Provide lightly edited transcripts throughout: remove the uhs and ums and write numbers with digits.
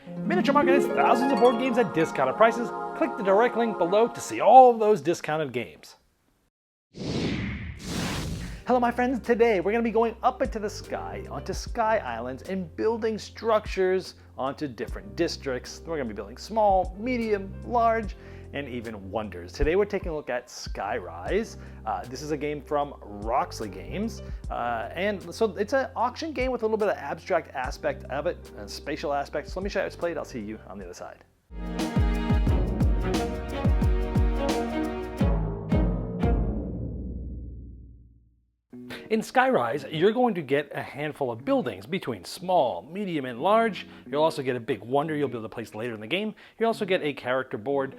Miniature Market has thousands of board games at discounted prices. Click the direct link below to see all of those discounted games. Hello my friends, today we're going to be going up into the sky, onto sky islands, and building structures onto different districts. We're going to be building small, medium, large, and even wonders. Today we're taking a look at Skyrise. This is a game from Roxley Games, and so it's an auction game with a little bit of abstract aspect of it, and spatial aspect. So let me show you how it's played. I'll see you on the other side. In Skyrise, you're going to get a handful of buildings between small, medium, and large. You'll also get a big wonder you'll be able to place later in the game. You also get a character board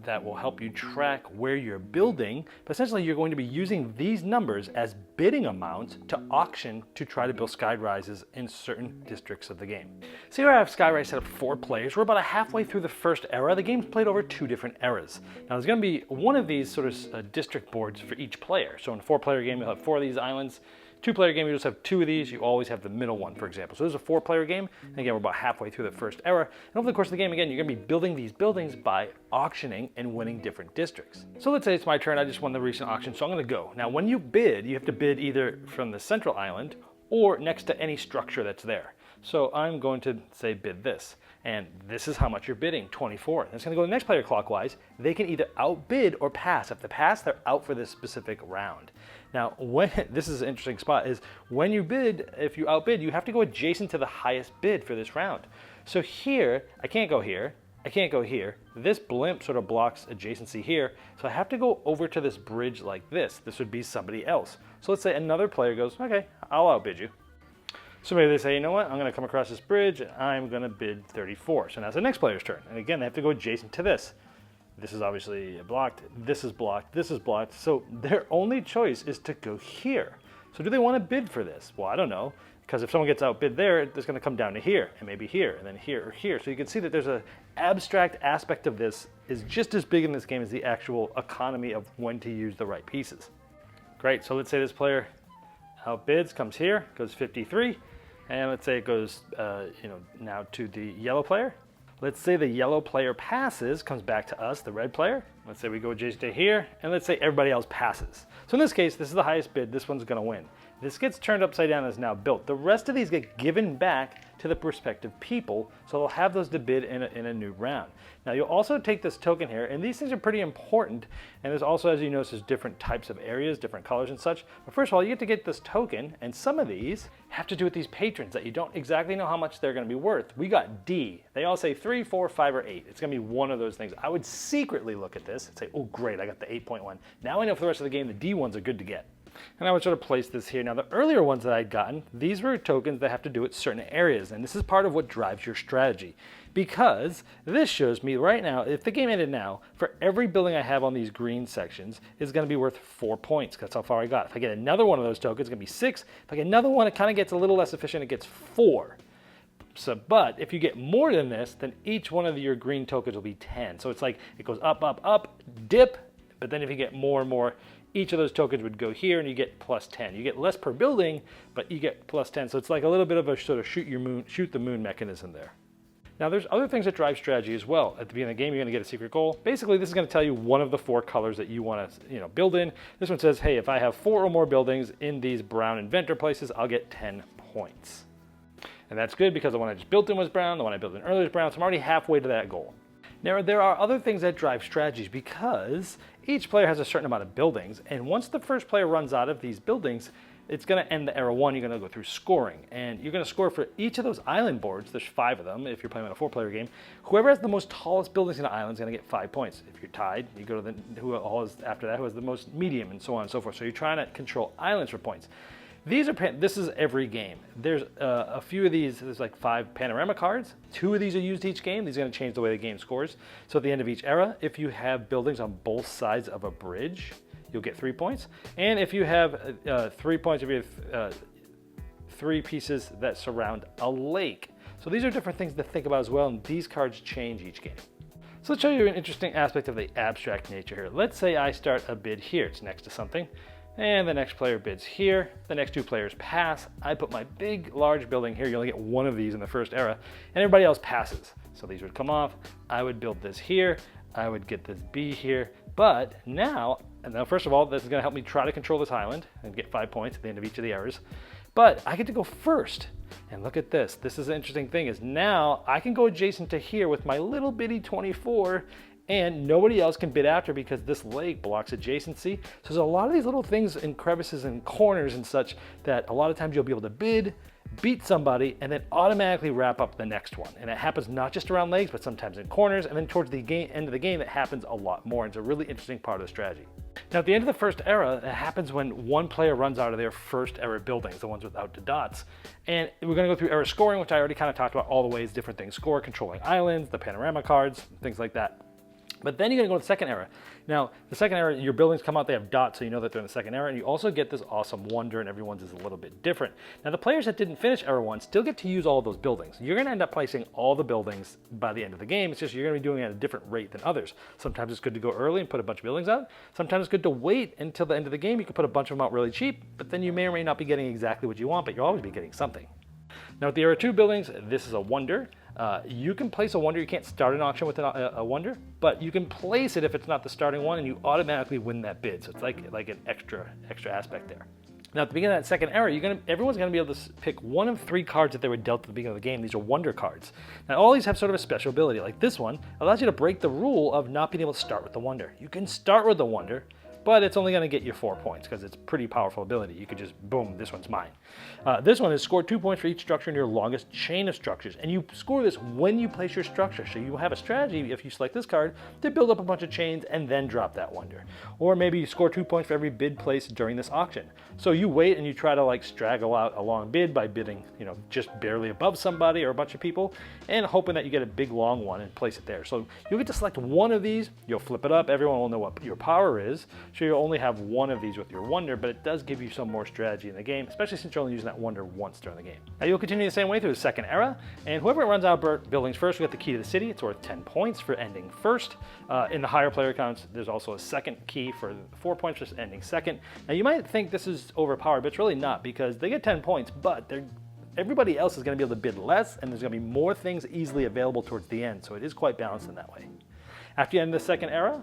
that will help you track where you're building. But essentially, you're going to be using these numbers as bidding amounts to auction to try to build Skyrises in certain districts of the game. So here I have Skyrise set up 4 players. We're about halfway through the first era. The game's played over 2 different eras. Now there's going to be one of these sort of district boards for each player. So in a 4-player game, you'll have 4 of these islands. 2-player game, you just have 2 of these. You always have the middle one, for example. So this is a 4-player game. And again, we're about halfway through the first era. And over the course of the game, again, you're going to be building these buildings by auctioning and winning different districts. So let's say it's my turn. I just won the recent auction, so I'm going to go. Now, when you bid, you have to bid either from the central island or next to any structure that's there. So I'm going to say bid this. And this is how much you're bidding, 24. And it's going to go to the next player clockwise. They can either outbid or pass. If they pass, they're out for this specific round. Now, this is an interesting spot, is when you bid, if you outbid, you have to go adjacent to the highest bid for this round. So here, I can't go here. I can't go here. This blimp sort of blocks adjacency here. So I have to go over to this bridge like this. This would be somebody else. So let's say another player goes, okay, I'll outbid you. So maybe they say, you know what, I'm going to come across this bridge and I'm going to bid 34. So now it's the next player's turn. And again, they have to go adjacent to this. This is obviously blocked. This is blocked. This is blocked. So their only choice is to go here. So do they want to bid for this? Well, I don't know. Because if someone gets outbid there, it's going to come down to here, and maybe here, and then here or here. So you can see that there's an abstract aspect of this is just as big in this game as the actual economy of when to use the right pieces. Great. So let's say this player outbids, comes here, goes 53. And let's say it goes, now to the yellow player. Let's say the yellow player passes, comes back to us, the red player. Let's say we go adjacent to here, and let's say everybody else passes. So in this case, this is the highest bid. This one's going to win. This gets turned upside down and is now built. The rest of these get given back to the prospective people, so they'll have those to bid in a new round. Now you'll also take this token here, and these things are pretty important, and there's also, as you notice, there's different types of areas, different colors and such. But first of all, you get to get this token, and some of these have to do with these patrons that you don't exactly know how much they're going to be worth. We got D. They all say 3, 4, 5, or 8. It's going to be one of those things. I would secretly look at this and say, oh great, I got the 8.1. Now I know for the rest of the game the D ones are good to get. And I would sort of place this here. Now the earlier ones that I'd gotten, these were tokens that have to do with certain areas, and this is part of what drives your strategy. Because this shows me right now, if the game ended now, for every building I have on these green sections is going to be worth 4 points. That's how far I got. If I get another one of those tokens, it's going to be 6. If I get another one, it kind of gets a little less efficient, it gets 4. So, but if you get more than this, then each one of your green tokens will be 10. So it's like it goes up, up, up, dip, but then if you get more and more, each of those tokens would go here and you get plus 10. You get less per building, but you get plus 10. So it's like a little bit of a sort of shoot the moon mechanism there. Now there's other things that drive strategy as well. At the beginning of the game, you're going to get a secret goal. Basically, this is going to tell you one of the 4 colors that you want to build in. This one says, hey, if I have 4 or more buildings in these brown inventor places, I'll get 10 points. And that's good because the one I just built in was brown, the one I built in earlier is brown, so I'm already halfway to that goal. Now, there are other things that drive strategies because each player has a certain amount of buildings, and once the first player runs out of these buildings, it's going to end the era 1. You're going to go through scoring, and you're going to score for each of those island boards. There's 5 of them if you're playing on a 4-player game. Whoever has the most tallest buildings in the island is going to get 5 points. If you're tied, you go to who is after that, who has the most medium, and so on and so forth. So you're trying to control islands for points. This is every game. There's a few of these, there's like 5 panorama cards. 2 of these are used each game. These are going to change the way the game scores. So at the end of each era, if you have buildings on both sides of a bridge, you'll get 3 points. And if you have 3 points, if you have 3 pieces that surround a lake. So these are different things to think about as well, and these cards change each game. So let's show you an interesting aspect of the abstract nature here. Let's say I start a bid here. It's next to something. And the next player bids here. The next two players pass. I put my big, large building here. You only get one of these in the first era, and everybody else passes. So these would come off. I would build this here. I would get this B here. But now, first of all, this is going to help me try to control this island and get 5 points at the end of each of the eras. But I get to go first. And look at this. This is an interesting thing, is now I can go adjacent to here with my little bitty 24, and nobody else can bid after because this lake blocks adjacency. So there's a lot of these little things in crevices and corners and such that a lot of times you'll be able to bid, beat somebody, and then automatically wrap up the next one. And it happens not just around lakes, but sometimes in corners, and then towards the end of the game, it happens a lot more. And it's a really interesting part of the strategy. Now, at the end of the first era, it happens when one player runs out of their first era buildings, the ones without the dots. And we're going to go through era scoring, which I already kind of talked about, all the ways different things score, controlling islands, the panorama cards, things like that. But then you're going to go to the second era. Now, the second era, your buildings come out, they have dots, so you know that they're in the second era, and you also get this awesome wonder, and everyone's is a little bit different. Now, the players that didn't finish era 1 still get to use all of those buildings. You're going to end up placing all the buildings by the end of the game. It's just you're going to be doing it at a different rate than others. Sometimes it's good to go early and put a bunch of buildings out. Sometimes it's good to wait until the end of the game. You can put a bunch of them out really cheap, but then you may or may not be getting exactly what you want, but you'll always be getting something. Now, with the era 2 buildings, this is a wonder. You can place a wonder. You can't start an auction with a wonder, but you can place it if it's not the starting one, and you automatically win that bid. So it's like an extra aspect there. Now, at the beginning of that second era, everyone's going to be able to pick one of 3 cards that they were dealt at the beginning of the game. These are wonder cards. Now, all these have sort of a special ability. Like this one allows you to break the rule of not being able to start with the wonder. You can start with the wonder, but it's only going to get you 4 points because it's a pretty powerful ability. You could just, boom, this one's mine. This one is score 2 points for each structure in your longest chain of structures. And you score this when you place your structure. So you have a strategy, if you select this card, to build up a bunch of chains and then drop that wonder. Or maybe you score 2 points for every bid placed during this auction. So you wait and you try to like straggle out a long bid by bidding, just barely above somebody or a bunch of people, and hoping that you get a big long one and place it there. So you'll get to select one of these, you'll flip it up, everyone will know what your power is. So you'll only have one of these with your wonder, but it does give you some more strategy in the game, especially since you're only using that wonder once during the game. Now you'll continue the same way through the second era, and whoever runs out buildings first will get the key to the city. It's worth 10 points for ending first. In the higher player counts, there's also a second key for 4 points for ending second. Now you might think this is overpowered, but it's really not, because they get 10 points, but everybody else is going to be able to bid less, and there's going to be more things easily available towards the end, so it is quite balanced in that way. After you end the second era,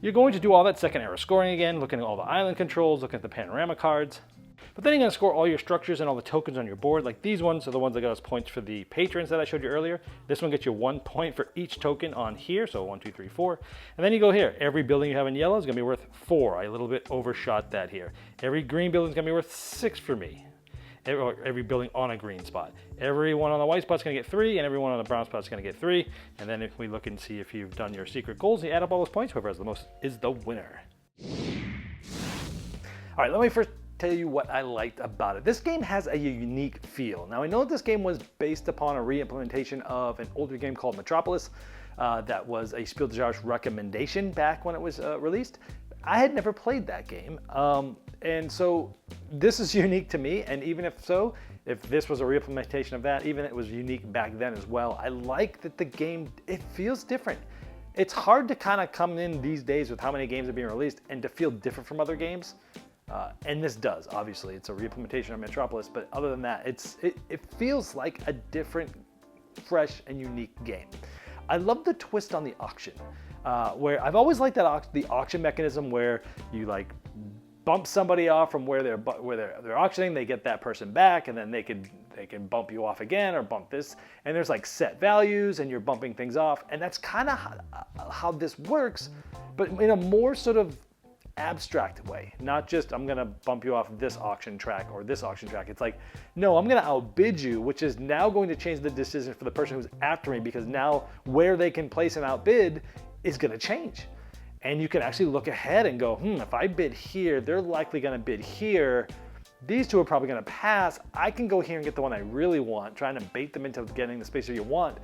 you're going to do all that second era scoring again, looking at all the island controls, looking at the panorama cards. But then you're going to score all your structures and all the tokens on your board. Like these ones are the ones that got us points for the patrons that I showed you earlier. This one gets you 1 point for each token on here, so 1, 2, 3, 4. And then you go here. Every building you have in yellow is going to be worth 4. I a little bit overshot that here. Every green building is going to be worth 6 for me. Every building on a green spot. Everyone on the white spot is going to get 3, and everyone on the brown spot is going to get 3. And then if we look and see if you've done your secret goals, you add up all those points, whoever has the most is the winner. All right, let me first tell you what I liked about it. This game has a unique feel. Now, I know this game was based upon a re-implementation of an older game called Metropolis that was a Spiel des Jahres recommendation back when it was released. I had never played that game. And so this is unique to me, and even if this was a re-implementation of that, even if it was unique back then as well, I like that the game, it feels different. It's hard to kind of come in these days with how many games are being released and to feel different from other games. And this does, obviously. It's a re-implementation of Metropolis, but other than that, it feels like a different, fresh, and unique game. I love the twist on the auction, where I've always liked the auction mechanism where you like bump somebody off from where they're auctioning, they get that person back, and then they can bump you off again or bump this, and there's like set values and you're bumping things off, and that's kind of how this works, but in a more sort of abstract way, not just I'm gonna bump you off this auction track or this auction track. It's like, no, I'm gonna outbid you, which is now going to change the decision for the person who's after me, because now where they can place an outbid is gonna change. And you can actually look ahead and go, if I bid here, they're likely gonna bid here. These two are probably gonna pass. I can go here and get the one I really want, trying to bait them into getting the spacer you want.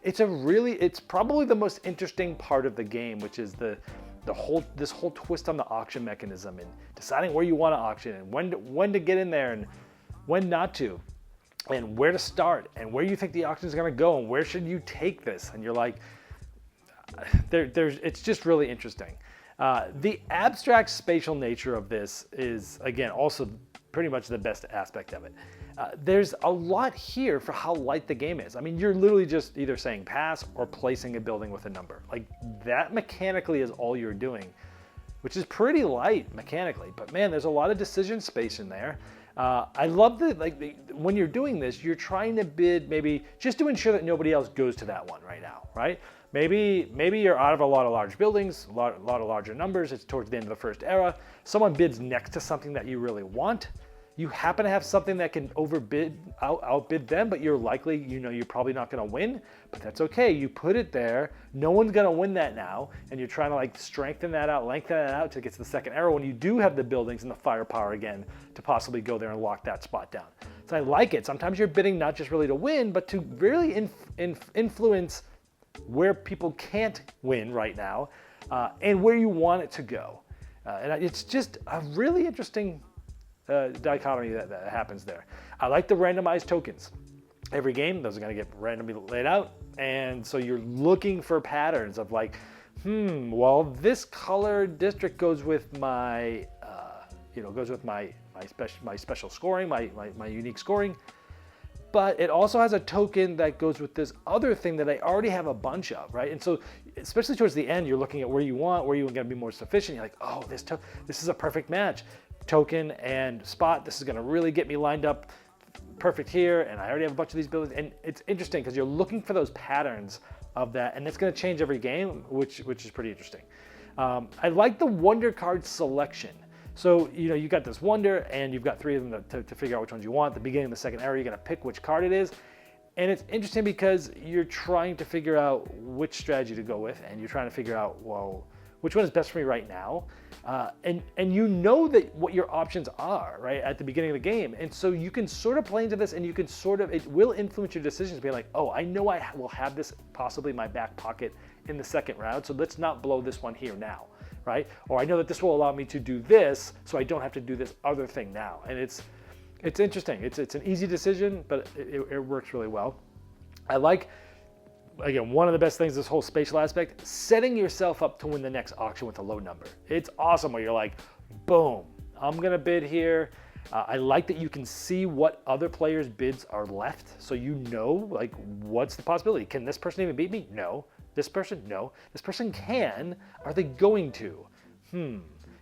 It's probably the most interesting part of the game, which is this whole twist on the auction mechanism and deciding where you want to auction and when to get in there and when not to, and where to start and where you think the auction is going to go and where should you take this. And you're like, it's just really interesting. The abstract spatial nature of this is, again, also pretty much the best aspect of it. There's a lot here for how light the game is. I mean, you're literally just either saying pass or placing a building with a number. Like, that mechanically is all you're doing, which is pretty light mechanically. But man, there's a lot of decision space in there. I love when you're doing this, you're trying to bid maybe just to ensure that nobody else goes to that one right now, right? Maybe you're out of a lot of large buildings, a lot of larger numbers. It's towards the end of the first era. Someone bids next to something that you really want. You happen to have something that can outbid them, but you're likely, you're probably not going to win, but that's okay. You put it there. No one's going to win that now, and you're trying to like strengthen that out, lengthen that out to get to the second era when you do have the buildings and the firepower again to possibly go there and lock that spot down. So I like it. Sometimes you're bidding not just really to win, but to really influence where people can't win right now and where you want it to go. And it's just a really interesting dichotomy that happens there. I like the randomized tokens. Every game, those are going to get randomly laid out, and so you're looking for patterns of like, well, this color district goes with my, my special scoring, my unique scoring. But it also has a token that goes with this other thing that I already have a bunch of, right? And so, especially towards the end, you're looking at where you want to be more sufficient. You're like, oh, this is a perfect match. Token and spot, this is going to really get me lined up perfect here, and I already have a bunch of these buildings. And it's interesting because you're looking for those patterns of that, and it's going to change every game, which is pretty interesting. I like the wonder card selection. So, you got this wonder, and you've got 3 of them to figure out which ones you want. At the beginning of the second era, you're going to pick which card it is. And it's interesting because you're trying to figure out which strategy to go with, and you're trying to figure out, well, which one is best for me right now? And you know that what your options are, right, at the beginning of the game. And so you can sort of play into this, and you can it will influence your decisions, being like, oh, I know I will have this possibly in my back pocket in the second round, so let's not blow this one here now, right? Or I know that this will allow me to do this, so I don't have to do this other thing now. And it's interesting. It's an easy decision, but it works really well. I like, again, one of the best things, this whole spatial aspect, setting yourself up to win the next auction with a low number. It's awesome where you're like, boom, I'm gonna bid here. I like that you can see what other players' bids are left, so you know, like, what's the possibility? Can this person even beat me? No. This person? No. This person can. Are they going to?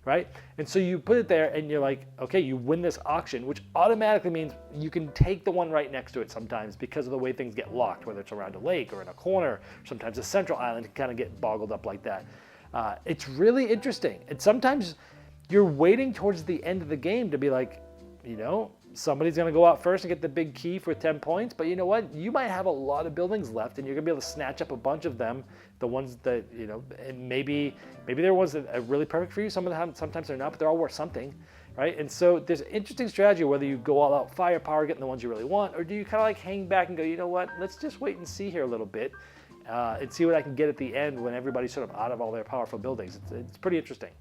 Right? And so you put it there and you're like, okay, you win this auction, which automatically means you can take the one right next to it sometimes because of the way things get locked, whether it's around a lake or in a corner. Sometimes a central island can kind of get boggled up like that. It's really interesting. And sometimes you're waiting towards the end of the game to be like, somebody's going to go out first and get the big key for 10 points. But you know what? You might have a lot of buildings left, and you're going to be able to snatch up a bunch of them, the ones that, and maybe they're ones that are really perfect for you. Sometimes they're not, but they're all worth something, right? And so there's an interesting strategy, whether you go all out firepower, getting the ones you really want, or do you kind of like hang back and go, you know what? Let's just wait and see here a little bit and see what I can get at the end when everybody's sort of out of all their powerful buildings. It's pretty interesting.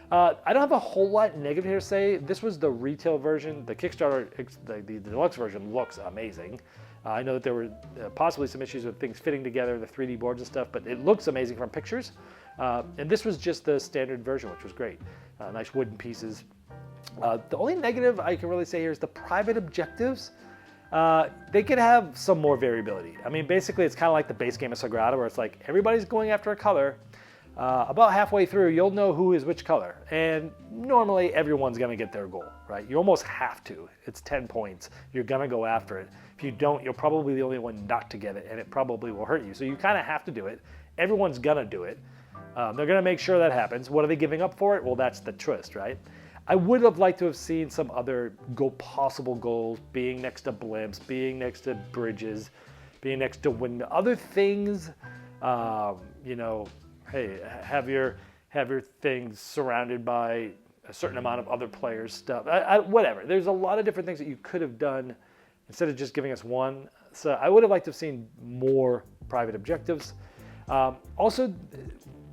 I don't have a whole lot negative here to say. This was the retail version. The Kickstarter, the deluxe version looks amazing. I know that there were possibly some issues with things fitting together, the 3D boards and stuff, but it looks amazing from pictures. And this was just the standard version, which was great. Nice wooden pieces. The only negative I can really say here is the private objectives. They could have some more variability. I mean, basically, it's kind of like the base game of Sagrada, where it's like everybody's going after a color. About halfway through, you'll know who is which color. And normally, everyone's going to get their goal, right? You almost have to. It's 10 points. You're going to go after it. If you don't, you're probably the only one not to get it, and it probably will hurt you. So you kind of have to do it. Everyone's going to do it. They're going to make sure that happens. What are they giving up for it? Well, that's the twist, right? I would have liked to have seen some other possible goals, being next to blimps, being next to bridges, being next to windows, other things, hey, have your things surrounded by a certain amount of other players' stuff. Whatever. There's a lot of different things that you could have done instead of just giving us one. So I would have liked to have seen more private objectives. Also,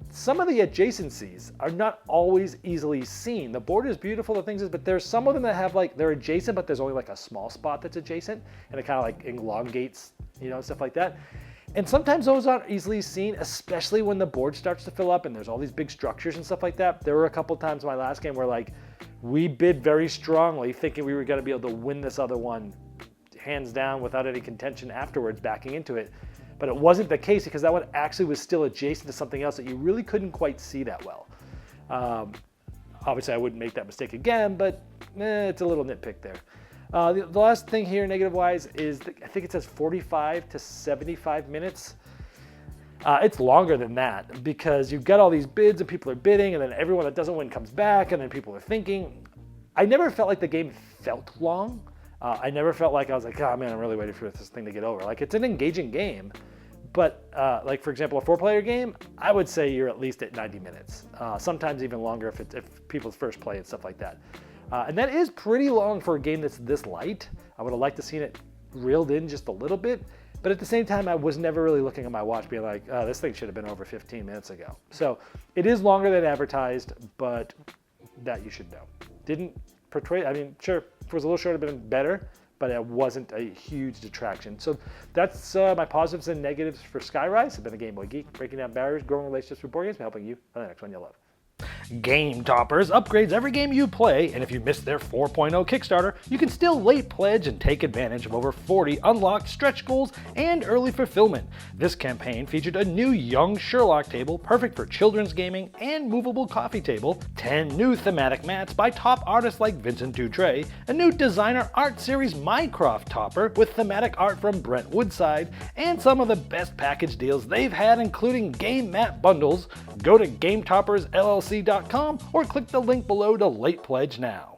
some of the adjacencies are not always easily seen. The board is beautiful, the things is, but there's some of them that have they're adjacent, but there's only a small spot that's adjacent, and it kind of elongates, stuff like that. And sometimes those aren't easily seen, especially when the board starts to fill up and there's all these big structures and stuff like that. There were a couple times in my last game where like we bid very strongly thinking we were going to be able to win this other one hands down without any contention afterwards backing into it. But it wasn't the case because that one actually was still adjacent to something else that you really couldn't quite see that well. Obviously, I wouldn't make that mistake again, but it's a little nitpick there. The last thing here, negative-wise, is I think it says 45 to 75 minutes. It's longer than that because you've got all these bids and people are bidding, and then everyone that doesn't win comes back, and then people are thinking. I never felt like the game felt long. I never felt like I was like, oh man, I'm really waiting for this thing to get over. Like, it's an engaging game, but like for example, a 4-player game, I would say you're at least at 90 minutes. Sometimes even longer if people's first play and stuff like that. And that is pretty long for a game that's this light. I would have liked to seen it reeled in just a little bit, but at the same time, I was never really looking at my watch being like, oh, this thing should have been over 15 minutes ago. So it is longer than advertised, but that you should know. Didn't portray, I mean, sure, if it was a little shorter, it would have been better, but it wasn't a huge detraction. So that's my positives and negatives for Skyrise. I've been a Game Boy Geek, breaking down barriers, growing relationships with board games, and helping you on the next one you love. Game Toppers upgrades every game you play, and if you missed their 4.0 Kickstarter, you can still late pledge and take advantage of over 40 unlocked stretch goals and early fulfillment. This campaign featured a new Young Sherlock table, perfect for children's gaming, and movable coffee table, 10 new thematic mats by top artists like Vincent Dutray, a new designer art series Minecraft topper with thematic art from Brent Woodside, and some of the best package deals they've had, including game mat bundles. Go to GameToppersLLC.com or click the link below to late pledge now.